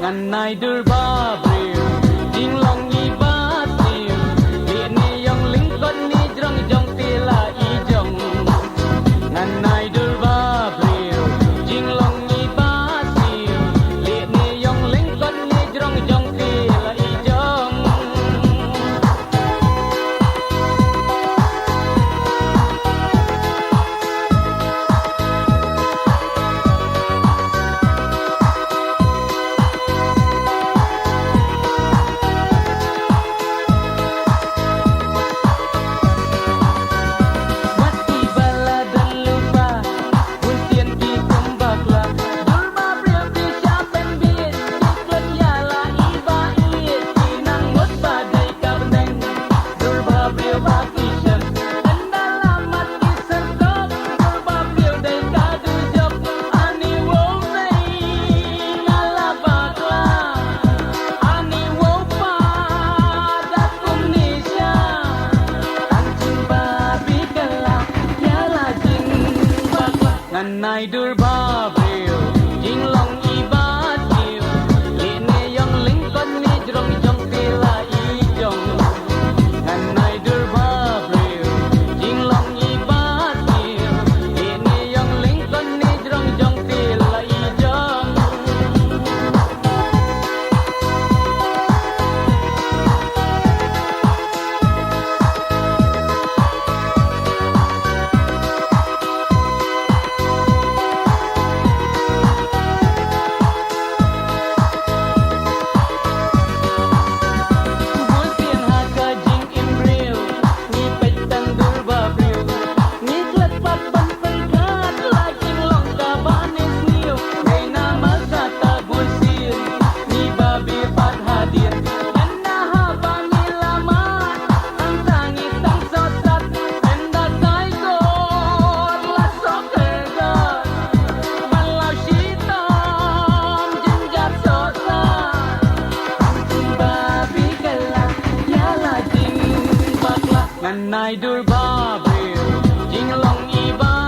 ngan nai dur ba breu ding long ni ba tiu li ni yong ling kon ni jong jong ti la I jong ngan nai dur ba breu ding long ni ba tiu li ni yong ling kon ni jong jong ti la I jong ngan nai dur ba breu jing long I ba tiu li ne yong ling kon ni jong jong ti la I jong ngan nai dur ba breu jing long I ba tiu li ne yong ling kon ni jong jong ti la I jong ngan nai dur ba breu jing long I ba